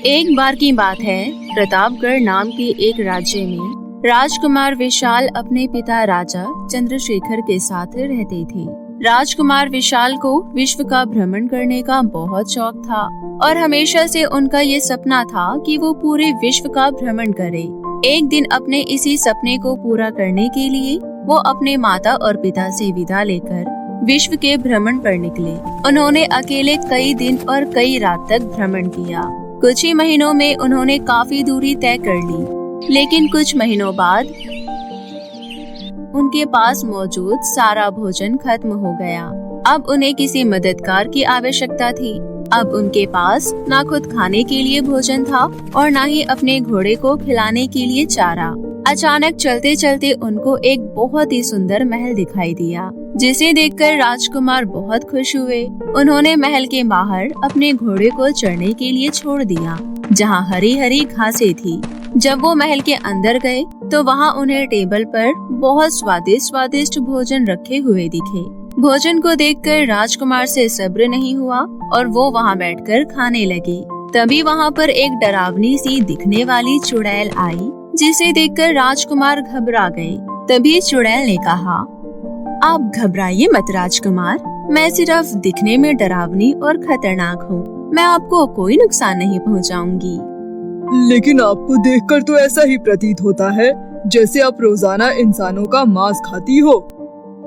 एक बार की बात है, प्रतापगढ़ नाम के एक राज्य में राजकुमार विशाल अपने पिता राजा चंद्रशेखर के साथ रहते थे। राजकुमार विशाल को विश्व का भ्रमण करने का बहुत शौक था और हमेशा से उनका ये सपना था कि वो पूरे विश्व का भ्रमण करे। एक दिन अपने इसी सपने को पूरा करने के लिए वो अपने माता और पिता से विदा लेकर विश्व के भ्रमण पर निकले। उन्होंने अकेले कई दिन और कई रात तक भ्रमण किया। कुछ ही महीनों में उन्होंने काफी दूरी तय कर ली, लेकिन कुछ महीनों बाद उनके पास मौजूद सारा भोजन खत्म हो गया। अब उन्हें किसी मददगार की आवश्यकता थी। अब उनके पास न खुद खाने के लिए भोजन था और न ही अपने घोड़े को खिलाने के लिए चारा। अचानक चलते चलते उनको एक बहुत ही सुंदर महल दिखाई दिया, जिसे देखकर राजकुमार बहुत खुश हुए। उन्होंने महल के बाहर अपने घोड़े को चढ़ने के लिए छोड़ दिया, जहाँ हरी हरी घासें थी। जब वो महल के अंदर गए तो वहाँ उन्हें टेबल पर बहुत स्वादिष्ट भोजन रखे हुए दिखे। भोजन को देखकर राजकुमार से सब्र नहीं हुआ और वो वहाँ बैठकर खाने लगे। तभी वहाँ पर एक डरावनी सी दिखने वाली चुड़ैल आई, जिसे देखकर राजकुमार घबरा गए। तभी चुड़ैल ने कहा, आप घबराइए मत राजकुमार, मैं सिर्फ दिखने में डरावनी और खतरनाक हूँ। मैं आपको कोई नुकसान नहीं पहुँचाऊंगी। लेकिन आपको देखकर तो ऐसा ही प्रतीत होता है जैसे आप रोजाना इंसानों का मांस खाती हो।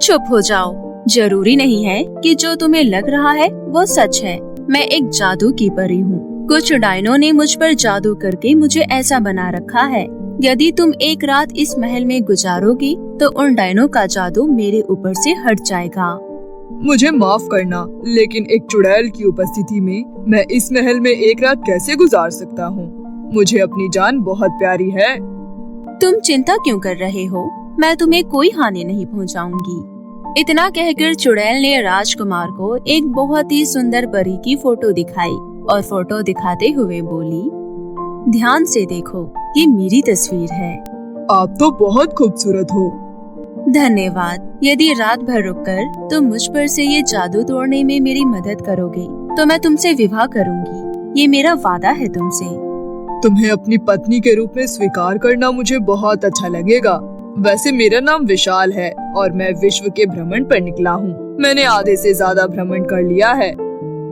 चुप हो जाओ। जरूरी नहीं है कि जो तुम्हें लग रहा है वो सच है। मैं एक जादू की परी हूँ। कुछ डायनों ने मुझ पर जादू करके मुझे ऐसा बना रखा है। यदि तुम एक रात इस महल में गुजारोगी तो उन डायनों का जादू मेरे ऊपर से हट जाएगा। मुझे माफ करना, लेकिन एक चुड़ैल की उपस्थिति में मैं इस महल में एक रात कैसे गुजार सकता हूँ? मुझे अपनी जान बहुत प्यारी है। तुम चिंता क्यों कर रहे हो? मैं तुम्हें कोई हानि नहीं पहुँचाऊंगी। इतना कहकर चुड़ैल ने राजकुमार को एक बहुत ही सुंदर परी की फोटो दिखाई और फोटो दिखाते हुए बोली, ध्यान से देखो, ये मेरी तस्वीर है। आप तो बहुत खूबसूरत हो। धन्यवाद। यदि रात भर रुककर तुम मुझ पर से ये जादू तोड़ने में मेरी मदद करोगे तो मैं तुमसे विवाह करूंगी। ये मेरा वादा है तुमसे। तुम्हें अपनी पत्नी के रूप में स्वीकार करना मुझे बहुत अच्छा लगेगा। वैसे मेरा नाम विशाल है और मैं विश्व के भ्रमण पर निकला हूँ। मैंने आधे से ज्यादा भ्रमण कर लिया है।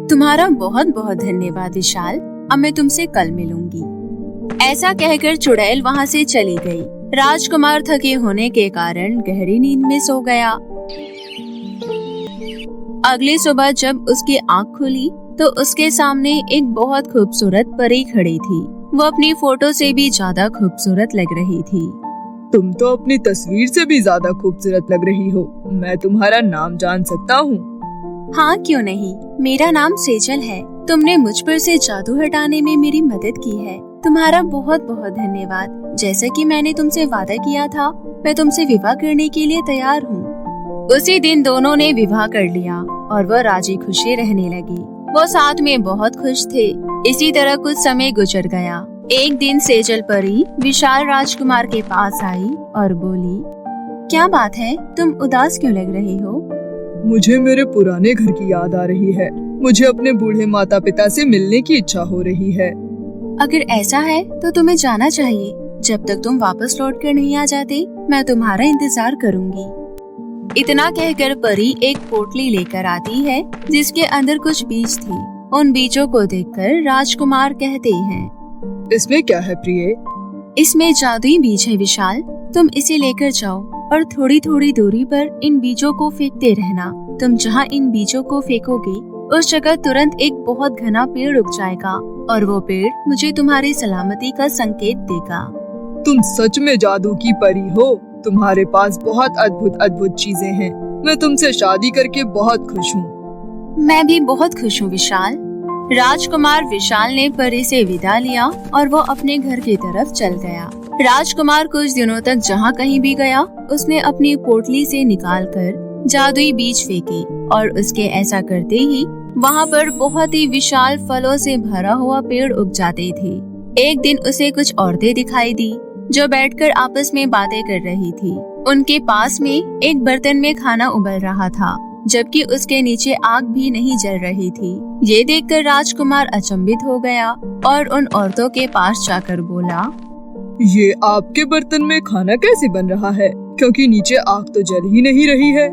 तुम्हारा बहुत बहुत धन्यवाद विशाल। अब मैं तुमसे कल मिलूंगी। ऐसा कहकर चुड़ैल वहाँ से चली गई। राजकुमार थके होने के कारण गहरी नींद में सो गया। अगली सुबह जब उसकी आँख खुली तो उसके सामने एक बहुत खूबसूरत परी खड़ी थी। वो अपनी फोटो से भी ज्यादा खूबसूरत लग रही थी। तुम तो अपनी तस्वीर से भी ज्यादा खूबसूरत लग रही हो। मैं तुम्हारा नाम जान सकता हूँ? हाँ, क्यों नहीं। मेरा नाम सेजल है। तुमने मुझ पर से जादू हटाने में मेरी मदद की है। तुम्हारा बहुत बहुत धन्यवाद। जैसा कि मैंने तुमसे वादा किया था, मैं तुमसे विवाह करने के लिए तैयार हूँ। उसी दिन दोनों ने विवाह कर लिया और वह राजी खुशी रहने लगी। वो साथ में बहुत खुश थे। इसी तरह कुछ समय गुजर गया। एक दिन सेजल परी विशाल राजकुमार के पास आई और बोली, क्या बात है, तुम उदास क्यों लग रहे हो? मुझे मेरे पुराने घर की याद आ रही है। मुझे अपने बूढ़े माता पिता से मिलने की इच्छा हो रही है। अगर ऐसा है तो तुम्हें जाना चाहिए। जब तक तुम वापस लौट कर नहीं आ जाते, मैं तुम्हारा इंतजार करूंगी। इतना कहकर परी एक पोटली लेकर आती है, जिसके अंदर कुछ बीज थी। उन बीजों को देखकर राजकुमार कहते हैं, इसमें क्या है प्रिय? इसमें जादुई बीज है विशाल। तुम इसे लेकर जाओ और थोड़ी थोड़ी दूरी पर इन बीजों को फेंकते रहना। तुम जहाँ इन बीजों को फेंकोगे उस जगह तुरंत एक बहुत घना पेड़ उग जाएगा और वो पेड़ मुझे तुम्हारी सलामती का संकेत देगा। तुम सच में जादू की परी हो। तुम्हारे पास बहुत अद्भुत चीजें हैं। मैं तुमसे शादी करके बहुत खुश हूँ। मैं भी बहुत खुश हूँ विशाल। राजकुमार विशाल ने परी से विदा लिया और वो अपने घर की तरफ चल गया। राजकुमार कुछ दिनों तक जहाँ कहीं भी गया, उसने अपनी पोटली से निकालकर जादुई बीज फेंके और उसके ऐसा करते ही वहाँ पर बहुत ही विशाल फलों से भरा हुआ पेड़ उग जाते थे। एक दिन उसे कुछ औरतें दिखाई दी जो बैठकर आपस में बातें कर रही थी। उनके पास में एक बर्तन में खाना उबल रहा था। जबकि उसके नीचे आग भी नहीं जल रही थी। ये देखकर राजकुमार अचंभित हो गया और उन औरतों के पास जाकर बोला, ये आपके बर्तन में खाना कैसे बन रहा है, क्योंकि नीचे आग तो जल ही नहीं रही है।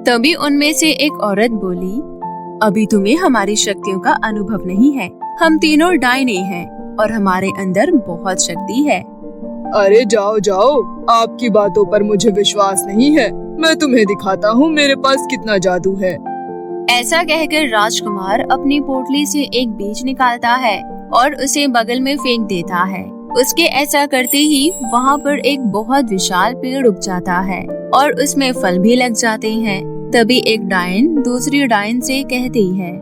तभी उनमें से एक औरत बोली, अभी तुम्हें हमारी शक्तियों का अनुभव नहीं है। हम तीनों डायने हैं और हमारे अंदर बहुत शक्ति है। अरे जाओ जाओ, आपकी बातों पर मुझे विश्वास नहीं है। मैं तुम्हें दिखाता हूँ मेरे पास कितना जादू है। ऐसा कहकर राजकुमार अपनी पोटली से एक बीज निकालता है और उसे बगल में फेंक देता है। उसके ऐसा करते ही वहाँ पर एक बहुत विशाल पेड़ उग जाता है और उसमें फल भी लग जाते हैं। तभी एक डायन दूसरी डायन से कहती है,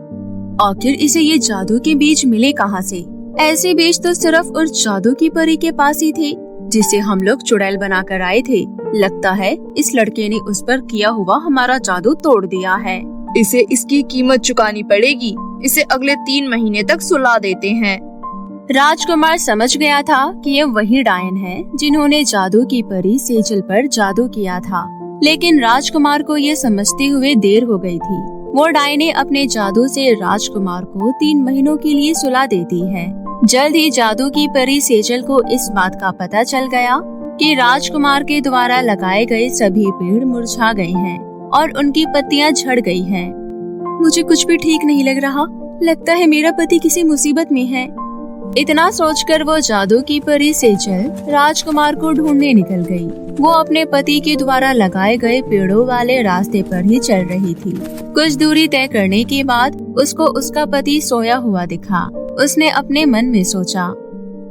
आखिर इसे ये जादू के बीज मिले कहाँ से? ऐसे बीज तो सिर्फ उस जादू की परी के पास ही थे जिसे हम लोग चुड़ैल बना कर आए थे। लगता है इस लड़के ने उस पर किया हुआ हमारा जादू तोड़ दिया है। इसे इसकी कीमत चुकानी पड़ेगी। इसे अगले 3 महीने तक सुला देते हैं। राजकुमार समझ गया था कि ये वही डायन है जिन्होंने जादू की परी सेजल पर जादू किया था, लेकिन राजकुमार को ये समझते हुए देर हो गई थी। वो डायने अपने जादू से राजकुमार को 3 महीनों के लिए सुला देती है। जल्द ही जादू की परी सेजल को इस बात का पता चल गया कि राजकुमार के द्वारा लगाए गए सभी पेड़ मुरझा गए हैं और उनकी पत्तियां झड़ गई हैं। मुझे कुछ भी ठीक नहीं लग रहा। लगता है मेरा पति किसी मुसीबत में है। इतना सोचकर वो जादू की परी सेजल राजकुमार को ढूंढने निकल गई। वो अपने पति के द्वारा लगाए गए पेड़ों वाले रास्ते पर ही चल रही थी। कुछ दूरी तय करने के बाद उसको उसका पति सोया हुआ दिखा। उसने अपने मन में सोचा,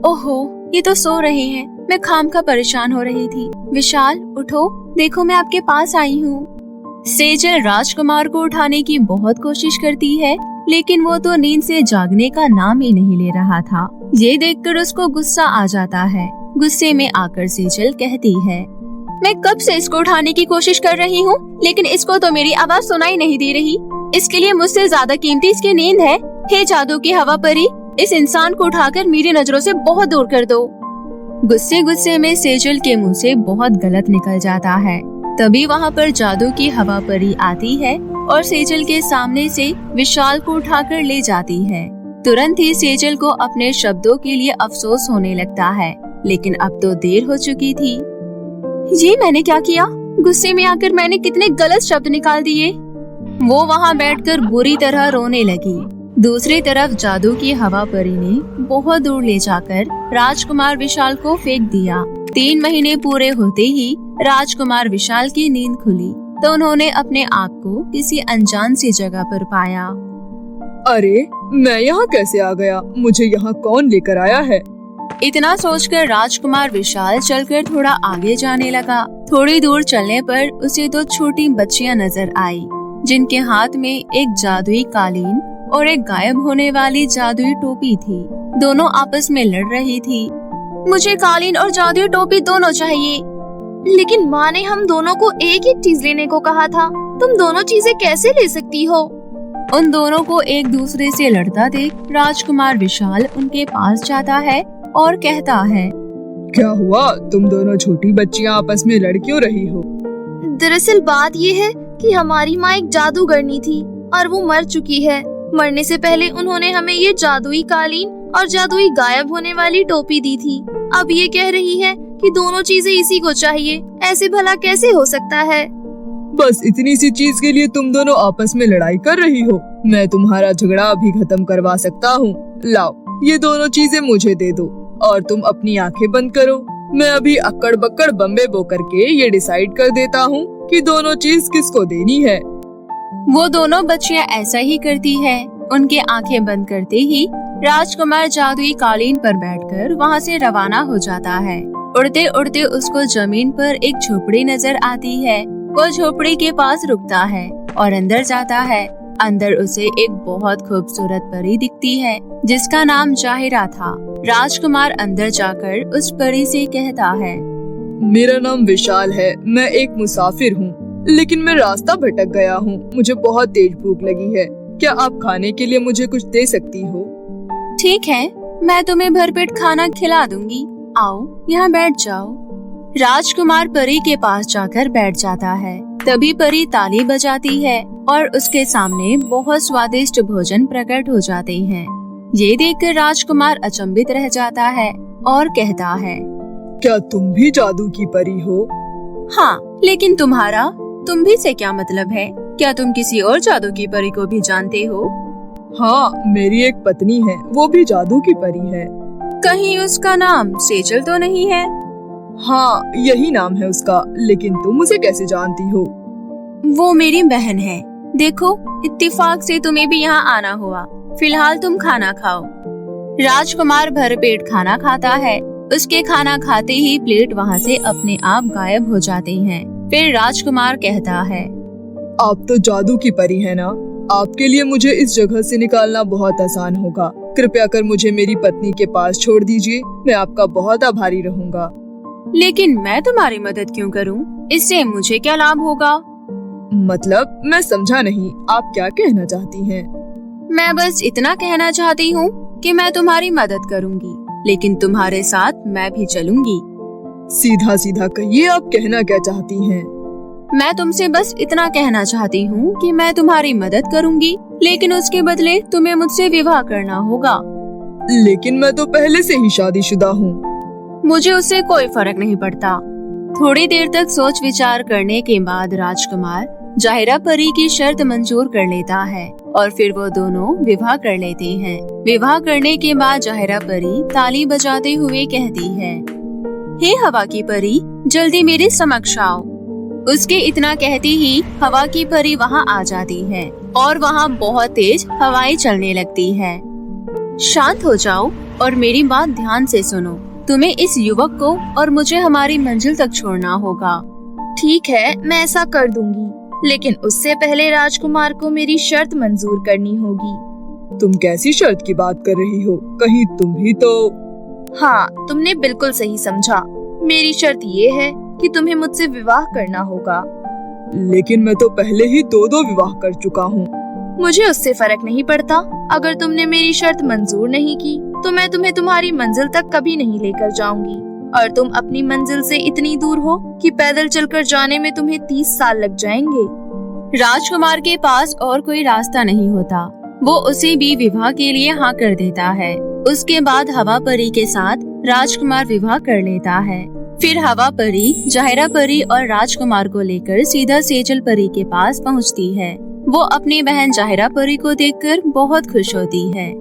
ओहो, ये तो सो रहे हैं। मैं खामखा परेशान हो रही थी। विशाल, उठो, देखो मैं आपके पास आई हूँ। सेजल राजकुमार को उठाने की बहुत कोशिश करती है, लेकिन वो तो नींद से जागने का नाम ही नहीं ले रहा था। ये देखकर उसको गुस्सा आ जाता है। गुस्से में आकर सेजल कहती है, मैं कब से इसको उठाने की कोशिश कर रही हूँ, लेकिन इसको तो मेरी आवाज सुनाई नहीं दे रही। इसके लिए मुझसे ज्यादा कीमती इसकी नींद है। हे जादू की हवा परी, इस इंसान को उठाकर मेरी नजरों से बहुत दूर कर दो। गुस्से गुस्से में सेजल के मुंह से बहुत गलत निकल जाता है। तभी वहाँ पर जादू की हवा परी आती है और सेजल के सामने से विशाल को उठाकर ले जाती है। तुरंत ही सेजल को अपने शब्दों के लिए अफसोस होने लगता है, लेकिन अब तो देर हो चुकी थी। ये मैंने क्या किया? गुस्से में आकर मैंने कितने गलत शब्द निकाल दिए। वो वहाँ बैठकर बुरी तरह रोने लगी। दूसरी तरफ जादू की हवा परी ने बहुत दूर ले जाकर राजकुमार विशाल को फेंक दिया। 3 महीने पूरे होते ही राजकुमार विशाल की नींद खुली तो उन्होंने अपने आप को किसी अनजान सी जगह पर पाया। अरे, मैं यहाँ कैसे आ गया? मुझे यहाँ कौन लेकर आया है? इतना सोचकर राजकुमार विशाल चलकर थोड़ा आगे जाने लगा। थोड़ी दूर चलने पर उसे 2 छोटी बच्चियाँ नजर आई, जिनके हाथ में एक जादुई कालीन और एक गायब होने वाली जादुई टोपी थी। दोनों आपस में लड़ रही थी। मुझे कालीन और जादुई टोपी दोनों चाहिए। लेकिन माँ ने हम दोनों को एक एक चीज लेने को कहा था। तुम दोनों चीजें कैसे ले सकती हो? उन दोनों को एक दूसरे से लड़ता देख राजकुमार विशाल उनके पास जाता है और कहता है, क्या हुआ? तुम दोनों छोटी बच्चियाँ आपस में लड़ क्यों रही हो? दरअसल बात ये है कि हमारी माँ एक जादूगरनी थी और वो मर चुकी है। मरने से पहले उन्होंने हमें ये जादुई कालीन और जादुई गायब होने वाली टोपी दी थी। अब ये कह रही है कि दोनों चीजें इसी को चाहिए। ऐसे भला कैसे हो सकता है? बस इतनी सी चीज के लिए तुम दोनों आपस में लड़ाई कर रही हो? मैं तुम्हारा झगड़ा अभी खत्म करवा सकता हूँ। लाओ, ये दोनों चीजें मुझे दे दो और तुम अपनी आंखें बंद करो। मैं अभी अक्कड़ बक्कड़ बम्बे बो करके ये डिसाइड कर देता हूँ कि दोनों चीज किसको देनी है। वो दोनों बच्चियां ऐसा ही करती है। उनके आंखें बंद करते ही राजकुमार जादुई कालीन पर बैठकर वहाँ से रवाना हो जाता है। उड़ते उड़ते उसको जमीन पर एक झोपड़ी नजर आती है। वो झोपड़ी के पास रुकता है और अंदर जाता है। अंदर उसे एक बहुत खूबसूरत परी दिखती है जिसका नाम जाहिरा था। राजकुमार अंदर जाकर उस परी से कहता है, मेरा नाम विशाल है। मैं एक मुसाफिर हूँ, लेकिन मैं रास्ता भटक गया हूँ। मुझे बहुत तेज भूख लगी है। क्या आप खाने के लिए मुझे कुछ दे सकती हो? ठीक है, मैं तुम्हें भरपेट खाना खिला दूंगी। आओ, यहाँ बैठ जाओ। राजकुमार परी के पास जाकर बैठ जाता है। तभी परी ताली बजाती है और उसके सामने बहुत स्वादिष्ट भोजन प्रकट हो जाते हैं। ये देखकर राजकुमार अचंभित रह जाता है और कहता है, क्या तुम भी जादू की परी हो? हाँ, लेकिन तुम भी से क्या मतलब है? क्या तुम किसी और जादू की परी को भी जानते हो? हाँ, मेरी एक पत्नी है, वो भी जादू की परी है। कहीं उसका नाम सेजल तो नहीं है? हाँ, यही नाम है उसका, लेकिन तुम उसे कैसे जानती हो? वो मेरी बहन है। देखो, इत्तेफाक से तुम्हें भी यहाँ आना हुआ। फिलहाल तुम खाना खाओ। राजकुमार भरपेट खाना खाता है। उसके खाना खाते ही प्लेट वहाँ से अपने आप गायब हो जाते हैं। फिर राजकुमार कहता है, आप तो जादू की परी है ना? आपके लिए मुझे इस जगह से निकालना बहुत आसान होगा। कृपया कर मुझे मेरी पत्नी के पास छोड़ दीजिए, मैं आपका बहुत आभारी रहूंगा। लेकिन मैं तुम्हारी मदद क्यों करूं? इससे मुझे क्या लाभ होगा? मतलब मैं समझा नहीं, आप क्या कहना चाहती हैं? मैं बस इतना कहना चाहती हूँ कि मैं तुम्हारी मदद करूँगी, लेकिन तुम्हारे साथ मैं भी चलूंगी। सीधा सीधा कहिए, आप कहना क्या चाहती हैं? मैं तुमसे बस इतना कहना चाहती हूँ कि मैं तुम्हारी मदद करूँगी, लेकिन उसके बदले तुम्हें मुझसे विवाह करना होगा। लेकिन मैं तो पहले से ही शादीशुदा हूँ। मुझे उससे कोई फर्क नहीं पड़ता। थोड़ी देर तक सोच विचार करने के बाद राजकुमार जाहिरा परी की शर्त मंजूर कर लेता है और फिर वो दोनों विवाह कर लेते हैं। विवाह करने के बाद जाहिरा परी ताली बजाते हुए कहती है, हे हवा की परी, जल्दी मेरे समक्ष आओ। उसके इतना कहती ही हवा की परी वहाँ आ जाती है और वहाँ बहुत तेज हवाएं चलने लगती है। शांत हो जाओ और मेरी बात ध्यान से सुनो। तुम्हें इस युवक को और मुझे हमारी मंजिल तक छोड़ना होगा। ठीक है, मैं ऐसा कर दूंगी, लेकिन उससे पहले राजकुमार को मेरी शर्त मंजूर करनी होगी। तुम कैसी शर्त की बात कर रही हो? कहीं तुम भी तो? हाँ, तुमने बिल्कुल सही समझा। मेरी शर्त ये है कि तुम्हें मुझसे विवाह करना होगा। लेकिन मैं तो पहले ही दो विवाह कर चुका हूँ। मुझे उससे फर्क नहीं पड़ता। अगर तुमने मेरी शर्त मंजूर नहीं की तो मैं तुम्हें तुम्हारी मंजिल तक कभी नहीं लेकर जाऊंगी, और तुम अपनी मंजिल से इतनी दूर हो कि पैदल चलकर जाने में तुम्हें 30 साल लग जाएंगे। राजकुमार के पास और कोई रास्ता नहीं होता। वो उसे भी विवाह के लिए हाँ कर देता है। उसके बाद हवा परी के साथ राजकुमार विवाह कर लेता है। फिर हवा परी जाहिरा परी और राजकुमार को लेकर सीधा सेजल परी के पास पहुंचती है। वो अपनी बहन जाहिरा परी को देखकर बहुत खुश होती है।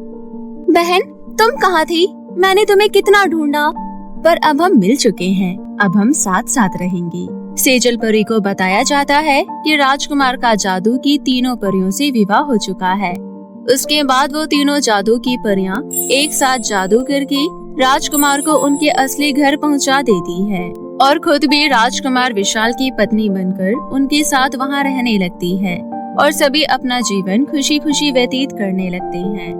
बहन, तुम कहाँ थी? मैंने तुम्हें कितना ढूंढा, पर अब हम मिल चुके हैं। अब हम साथ साथ रहेंगे। सेजल परी को बताया जाता है कि राजकुमार का जादू की तीनों परियों से विवाह हो चुका है। उसके बाद वो तीनों जादू की परियां एक साथ जादू करके राजकुमार को उनके असली घर पहुंचा देती है और खुद भी राजकुमार विशाल की पत्नी बनकर उनके साथ वहां रहने लगती है और सभी अपना जीवन खुशी खुशी व्यतीत करने लगते हैं।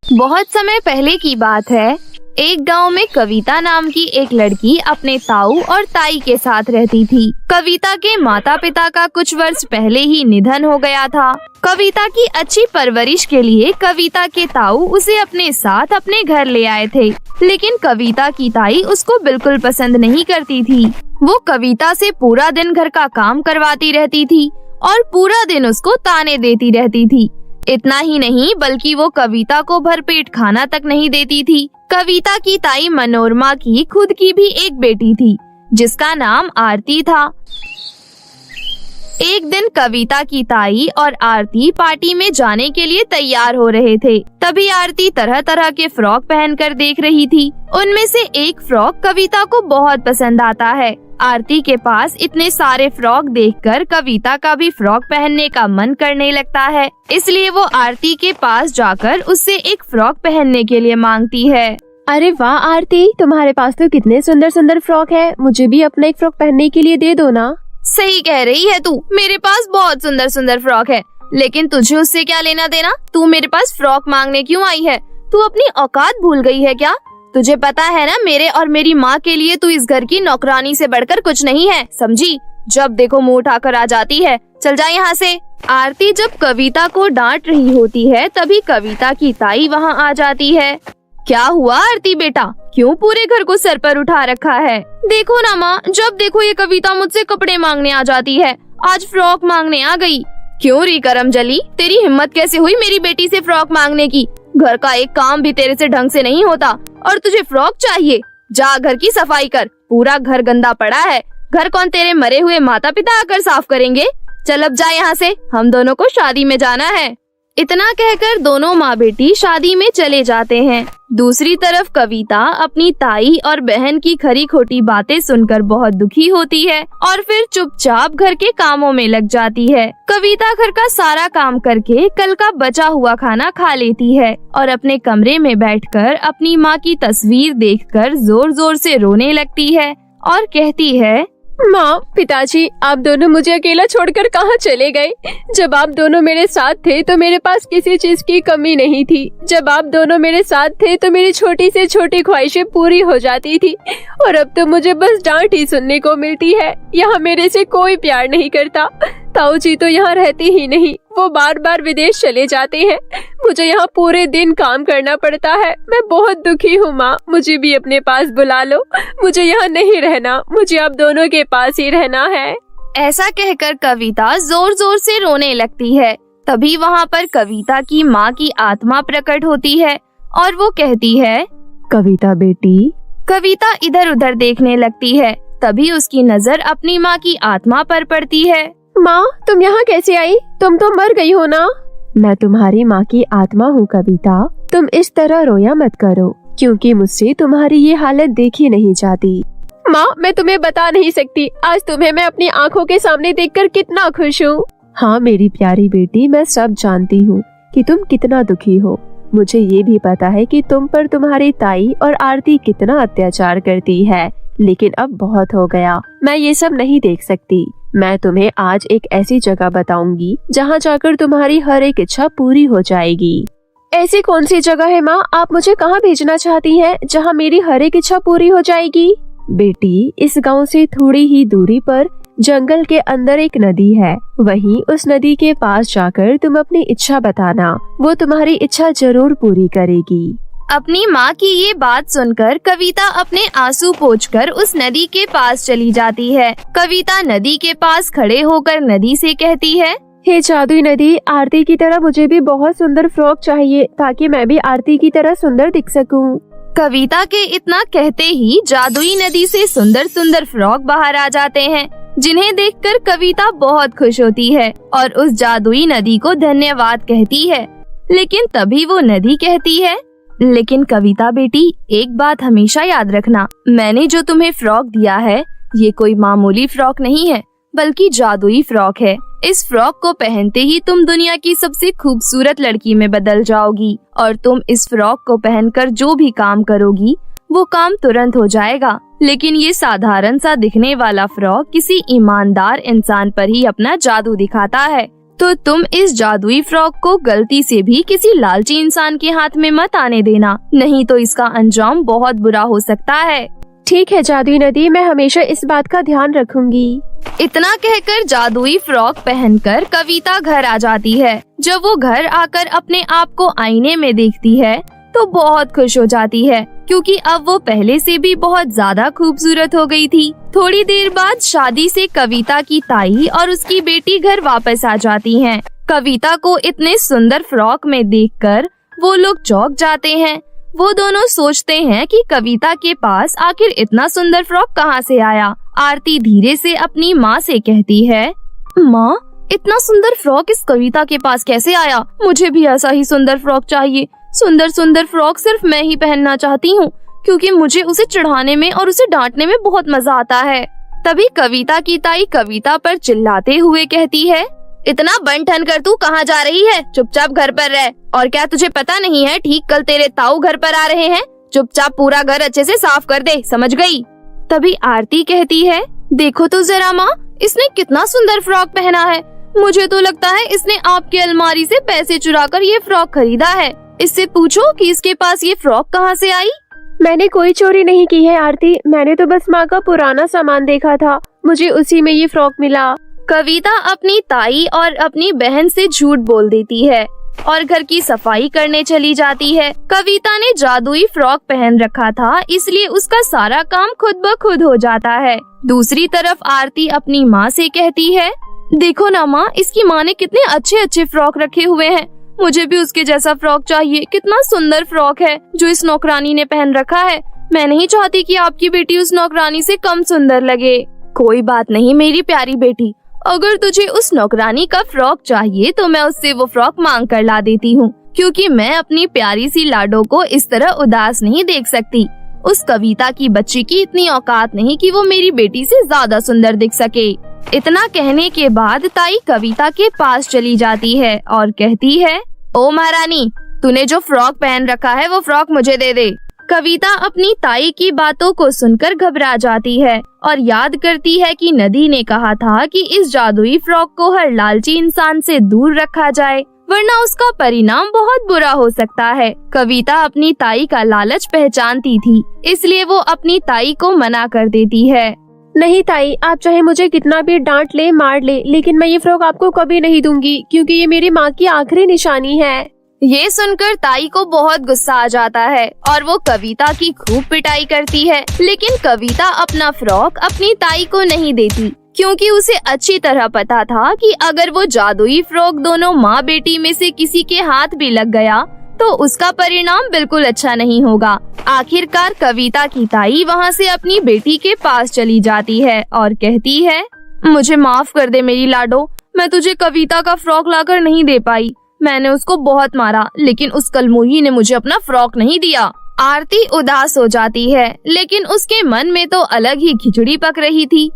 बहुत समय पहले की बात है। एक गांव में कविता नाम की एक लड़की अपने ताऊ और ताई के साथ रहती थी। कविता के माता पिता का कुछ वर्ष पहले ही निधन हो गया था। कविता की अच्छी परवरिश के लिए कविता के ताऊ उसे अपने साथ अपने घर ले आए थे, लेकिन कविता की ताई उसको बिल्कुल पसंद नहीं करती थी। वो कविता से पूरा दिन घर का काम करवाती रहती थी और पूरा दिन उसको ताने देती रहती थी। इतना ही नहीं, बल्कि वो कविता को भरपेट खाना तक नहीं देती थी। कविता की ताई मनोरमा की खुद की भी एक बेटी थी जिसका नाम आरती था। एक दिन कविता की ताई और आरती पार्टी में जाने के लिए तैयार हो रहे थे। तभी आरती तरह तरह के फ्रॉक पहनकर देख रही थी। उनमें से एक फ्रॉक कविता को बहुत पसंद आता है। आरती के पास इतने सारे फ्रॉक देखकर कविता का भी फ्रॉक पहनने का मन करने लगता है, इसलिए वो आरती के पास जाकर उससे एक फ्रॉक पहनने के लिए मांगती है। अरे वाह आरती, तुम्हारे पास तो कितने सुंदर सुंदर फ्रॉक है। मुझे भी अपना एक फ्रॉक पहनने के लिए दे दो ना। सही कह रही है तू, मेरे पास बहुत सुंदर सुंदर फ्रॉक है, लेकिन तुझे उससे क्या लेना देना? तू मेरे पास फ्रॉक मांगने क्यों आई है? तू अपनी औकात भूल गई है क्या? तुझे पता है ना, मेरे और मेरी माँ के लिए तू इस घर की नौकरानी से बढ़कर कुछ नहीं है, समझी? जब देखो मुंह उठाकर आ जाती है। चल जा यहाँ से। आरती जब कविता को डांट रही होती है तभी कविता की ताई वहाँ आ जाती है। क्या हुआ आरती बेटा, क्यों पूरे घर को सर पर उठा रखा है? देखो ना माँ, जब देखो ये कविता मुझसे कपड़े मांगने आ जाती है। आज फ्रॉक मांगने आ गई। क्यों री करमजली, तेरी हिम्मत कैसे हुई मेरी बेटी से फ्रॉक मांगने की? घर का एक काम भी तेरे से ढंग से नहीं होता और तुझे फ्रॉक चाहिए? जा घर की सफाई कर, पूरा घर गंदा पड़ा है। घर कौन तेरे मरे हुए माता पिता आकर साफ करेंगे? चल अब जा यहाँ से, हम दोनों को शादी में जाना है। इतना कहकर दोनों माँ बेटी शादी में चले जाते हैं। दूसरी तरफ कविता अपनी ताई और बहन की खरी खोटी बातें सुनकर बहुत दुखी होती है और फिर चुपचाप घर के कामों में लग जाती है। कविता घर का सारा काम करके कल का बचा हुआ खाना खा लेती है और अपने कमरे में बैठकर अपनी माँ की तस्वीर देखकर जोर जोर से रोने लगती है और कहती है, माँ, पिताजी, आप दोनों मुझे अकेला छोड़कर कहाँ चले गए? जब आप दोनों मेरे साथ थे तो मेरे पास किसी चीज की कमी नहीं थी। जब आप दोनों मेरे साथ थे तो मेरी छोटी से छोटी ख्वाहिशें पूरी हो जाती थी और अब तो मुझे बस डांट ही सुनने को मिलती है। यहाँ मेरे से कोई प्यार नहीं करता। ताऊ जी तो यहाँ रहते ही नहीं, वो बार बार विदेश चले जाते हैं। मुझे यहाँ पूरे दिन काम करना पड़ता है। मैं बहुत दुखी हूँ माँ, मुझे भी अपने पास बुला लो। मुझे यहाँ नहीं रहना, मुझे आप दोनों के पास ही रहना है। ऐसा कहकर कविता जोर जोर से रोने लगती है। तभी वहाँ पर कविता की माँ की आत्मा प्रकट होती है और वो कहती है, कविता बेटी। कविता इधर उधर देखने लगती है। तभी उसकी नजर अपनी माँ की आत्मा पर पड़ती है। माँ, तुम यहाँ कैसे आई? तुम तो मर गई हो ना? मैं तुम्हारी माँ की आत्मा हूँ कविता। तुम इस तरह रोया मत करो, क्योंकि मुझसे तुम्हारी ये हालत देखी नहीं जाती। माँ, मैं तुम्हें बता नहीं सकती, आज तुम्हें मैं अपनी आँखों के सामने देखकर कितना खुश हूँ। हाँ मेरी प्यारी बेटी, मैं सब जानती हूँ कि तुम कितना दुखी हो। मुझे ये भी पता है कि तुम पर तुम्हारी ताई और आरती कितना अत्याचार करती है, लेकिन अब बहुत हो गया। मैं ये सब नहीं देख सकती। मैं तुम्हें आज एक ऐसी जगह बताऊंगी जहाँ जाकर तुम्हारी हर एक इच्छा पूरी हो जाएगी। ऐसी कौन सी जगह है माँ? आप मुझे कहाँ भेजना चाहती हैं जहाँ मेरी हर एक इच्छा पूरी हो जाएगी? बेटी, इस गांव से थोड़ी ही दूरी पर जंगल के अंदर एक नदी है। वहीं उस नदी के पास जाकर तुम अपनी इच्छा बताना, वो तुम्हारी इच्छा जरूर पूरी करेगी। अपनी माँ की ये बात सुनकर कविता अपने आंसू पोंछकर उस नदी के पास चली जाती है। कविता नदी के पास खड़े होकर नदी से कहती है, हे जादुई नदी, आरती की तरह मुझे भी बहुत सुंदर फ्रॉक चाहिए ताकि मैं भी आरती की तरह सुंदर दिख सकूं। कविता के इतना कहते ही जादुई नदी से सुंदर सुंदर फ्रॉक बाहर आ जाते हैं, जिन्हें देखकर कविता बहुत खुश होती है और उस जादुई नदी को धन्यवाद कहती है। लेकिन तभी वो नदी कहती है, लेकिन कविता बेटी, एक बात हमेशा याद रखना, मैंने जो तुम्हें फ्रॉक दिया है ये कोई मामूली फ्रॉक नहीं है, बल्कि जादुई फ्रॉक है। इस फ्रॉक को पहनते ही तुम दुनिया की सबसे खूबसूरत लड़की में बदल जाओगी और तुम इस फ्रॉक को पहनकर जो भी काम करोगी वो काम तुरंत हो जाएगा। लेकिन ये साधारण सा दिखने वाला फ्रॉक किसी ईमानदार इंसान पर ही अपना जादू दिखाता है, तो तुम इस जादुई फ्रॉक को गलती से भी किसी लालची इंसान के हाथ में मत आने देना, नहीं तो इसका अंजाम बहुत बुरा हो सकता है। ठीक है जादुई नदी, मैं हमेशा इस बात का ध्यान रखूंगी। इतना कहकर जादुई फ्रॉक पहनकर कविता घर आ जाती है। जब वो घर आकर अपने आप को आईने में देखती है तो बहुत खुश हो जाती है, क्योंकि अब वो पहले से भी बहुत ज्यादा खूबसूरत हो गई थी। थोड़ी देर बाद शादी से कविता की ताई और उसकी बेटी घर वापस आ जाती हैं। कविता को इतने सुंदर फ्रॉक में देखकर वो लोग चौंक जाते हैं। वो दोनों सोचते हैं कि कविता के पास आखिर इतना सुंदर फ्रॉक कहाँ से आया। आरती धीरे से अपनी माँ से कहती है, माँ, इतना सुंदर फ्रॉक इस कविता के पास कैसे आया? मुझे भी ऐसा ही सुंदर फ्रॉक चाहिए। सुंदर सुंदर फ्रॉक सिर्फ मैं ही पहनना चाहती हूँ, क्योंकि मुझे उसे चढ़ाने में और उसे डांटने में बहुत मजा आता है। तभी कविता की ताई कविता पर चिल्लाते हुए कहती है, इतना बन ठन कर तू कहाँ जा रही है? चुपचाप घर पर रह। और क्या तुझे पता नहीं है, ठीक कल तेरे ताऊ घर पर आ रहे हैं। चुपचाप पूरा घर अच्छे से साफ कर दे, समझ गई? तभी आरती कहती है, देखो तो जरा माँ, इसने कितना सुंदर फ्रॉक पहना है। मुझे तो लगता है इसने आपकी अलमारी से पैसे चुराकर ये फ्रॉक खरीदा है। इससे पूछो कि इसके पास ये फ्रॉक कहाँ से आई। मैंने कोई चोरी नहीं की है आरती, मैंने तो बस माँ का पुराना सामान देखा था, मुझे उसी में ये फ्रॉक मिला। कविता अपनी ताई और अपनी बहन से झूठ बोल देती है। और घर की सफाई करने चली जाती है। कविता ने जादुई फ्रॉक पहन रखा था, इसलिए उसका सारा काम खुद ब खुद हो जाता है। दूसरी तरफ आरती अपनी माँ से कहती है, देखो ना माँ, इसकी माँ ने कितने अच्छे अच्छे फ्रॉक रखे हुए हैं। मुझे भी उसके जैसा फ्रॉक चाहिए। कितना सुंदर फ्रॉक है जो इस नौकरानी ने पहन रखा है। मैं नहीं चाहती कि आपकी बेटी उस नौकरानी से कम सुंदर लगे। कोई बात नहीं मेरी प्यारी बेटी, अगर तुझे उस नौकरानी का फ्रॉक चाहिए तो मैं उससे वो फ्रॉक मांग कर ला देती हूँ, क्योंकि मैं अपनी प्यारी सी लाडो को इस तरह उदास नहीं देख सकती। उस कविता की बच्ची की इतनी औकात नहीं कि वो मेरी बेटी से ज्यादा सुंदर दिख सके। इतना कहने के बाद ताई कविता के पास चली जाती है और कहती है, ओ महारानी, तूने जो फ्रॉक पहन रखा है वो फ्रॉक मुझे दे दे। कविता अपनी ताई की बातों को सुनकर घबरा जाती है और याद करती है कि नदी ने कहा था कि इस जादुई फ्रॉक को हर लालची इंसान से दूर रखा जाए, वरना उसका परिणाम बहुत बुरा हो सकता है। कविता अपनी ताई का लालच पहचानती थी, इसलिए वो अपनी ताई को मना कर देती है। नहीं ताई, आप चाहे मुझे कितना भी डांट ले मार ले, लेकिन मैं ये फ्रॉक आपको कभी नहीं दूंगी, क्योंकि ये मेरी माँ की आखिरी निशानी है। ये सुनकर ताई को बहुत गुस्सा आ जाता है और वो कविता की खूब पिटाई करती है, लेकिन कविता अपना फ्रॉक अपनी ताई को नहीं देती, क्योंकि उसे अच्छी तरह पता था कि अगर वो जादुई फ्रॉक दोनों माँ बेटी में से किसी के हाथ भी लग गया तो उसका परिणाम बिल्कुल अच्छा नहीं होगा। आखिरकार कविता की ताई वहाँ से अपनी बेटी के पास चली जाती है और कहती है, मुझे माफ कर दे मेरी लाडो, मैं तुझे कविता का फ्रॉक लाकर नहीं दे पाई। मैंने उसको बहुत मारा, लेकिन उस कलमुही ने मुझे अपना फ्रॉक नहीं दिया। आरती उदास हो जाती है, लेकिन उसके मन में तो अलग ही खिचड़ी पक रही थी।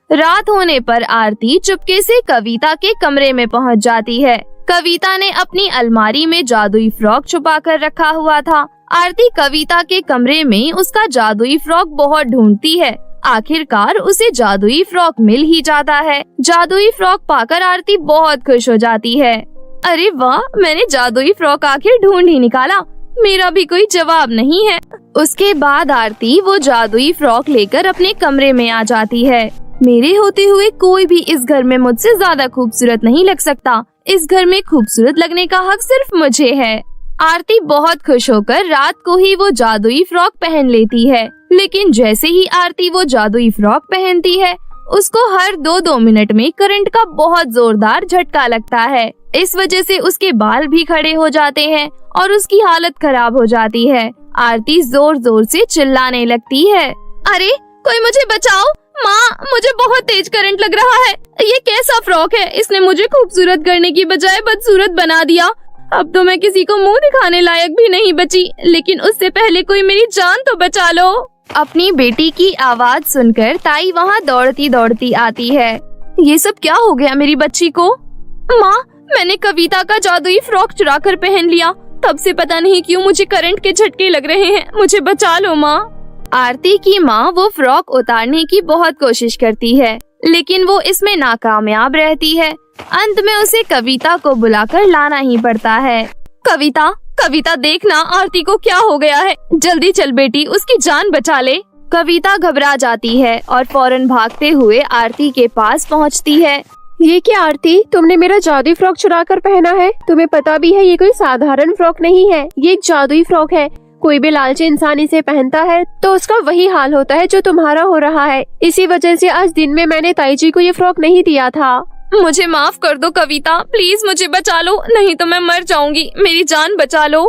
रात होने पर आरती चुपके से कविता के कमरे में पहुंच जाती है। कविता ने अपनी अलमारी में जादुई फ्रॉक छुपा कर रखा हुआ था। आरती कविता के कमरे में उसका जादुई फ्रॉक बहुत ढूंढती है। आखिरकार उसे जादुई फ्रॉक मिल ही जाता है। जादुई फ्रॉक पाकर आरती बहुत खुश हो जाती है। अरे वाह, मैंने जादुई फ्रॉक आखिर ढूंढ ही निकाला, मेरा भी कोई जवाब नहीं है। उसके बाद आरती वो जादुई फ्रॉक लेकर अपने कमरे में आ जाती है। मेरे होते हुए कोई भी इस घर में मुझसे ज्यादा खूबसूरत नहीं लग सकता। इस घर में खूबसूरत लगने का हक सिर्फ मुझे है। आरती बहुत खुश होकर रात को ही वो जादुई फ्रॉक पहन लेती है, लेकिन जैसे ही आरती वो जादुई फ्रॉक पहनती है, उसको हर 2-2 मिनट में करंट का बहुत जोरदार झटका लगता है। इस वजह से उसके बाल भी खड़े हो जाते हैं और उसकी हालत खराब हो जाती है। आरती जोर जोर से चिल्लाने लगती है, अरे कोई मुझे बचाओ, माँ, मुझे बहुत तेज करंट लग रहा है। ये कैसा फ्रॉक है, इसने मुझे खूबसूरत करने की बजाय बदसूरत बना दिया। अब तो मैं किसी को मुंह दिखाने लायक भी नहीं बची, लेकिन उससे पहले कोई मेरी जान तो बचा लो। अपनी बेटी की आवाज सुनकर ताई वहाँ दौड़ती दौड़ती आती है। ये सब क्या हो गया मेरी बच्ची को? माँ, मैंने कविता का जादुई फ्रॉक चुरा कर पहन लिया, तब से पता नहीं क्यों मुझे करंट के झटके लग रहे हैं, मुझे बचा लो माँ। आरती की माँ वो फ्रॉक उतारने की बहुत कोशिश करती है, लेकिन वो इसमें नाकामयाब रहती है। अंत में उसे कविता को बुलाकर लाना ही पड़ता है। कविता, कविता देखना, आरती को क्या हो गया है, जल्दी चल बेटी, उसकी जान बचा ले। कविता घबरा जाती है और फौरन भागते हुए आरती के पास पहुंचती है। ये क्या आरती, तुमने मेरा जादुई फ्रॉक चुरा कर पहना है? तुम्हें पता भी है ये कोई साधारण फ्रॉक नहीं है, ये एक जादुई फ्रॉक है। कोई भी लालची इंसान इसे पहनता है तो उसका वही हाल होता है जो तुम्हारा हो रहा है। इसी वजह से आज दिन में मैंने ताई जी को ये फ्रॉक नहीं दिया था। मुझे माफ कर दो कविता, प्लीज मुझे बचा लो, नहीं तो मैं मर जाऊंगी, मेरी जान बचा लो।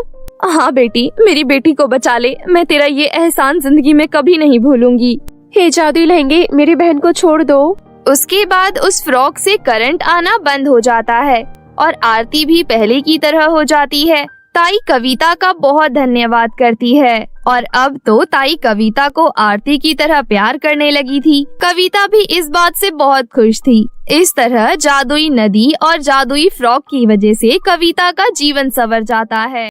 हाँ बेटी, मेरी बेटी को बचा ले, मैं तेरा ये एहसान जिंदगी में कभी नहीं भूलूंगी। हे जादुई लहंगे, मेरी बहन को छोड़ दो। उसके बाद उस फ्रॉक से करंट आना बंद हो जाता है और आरती भी पहले की तरह हो जाती है। ताई कविता का बहुत धन्यवाद करती है और अब तो ताई कविता को आरती की तरह प्यार करने लगी थी। कविता भी इस बात से बहुत खुश थी। इस तरह जादुई नदी और जादुई फ्रॉक की वजह से कविता का जीवन संवर जाता है।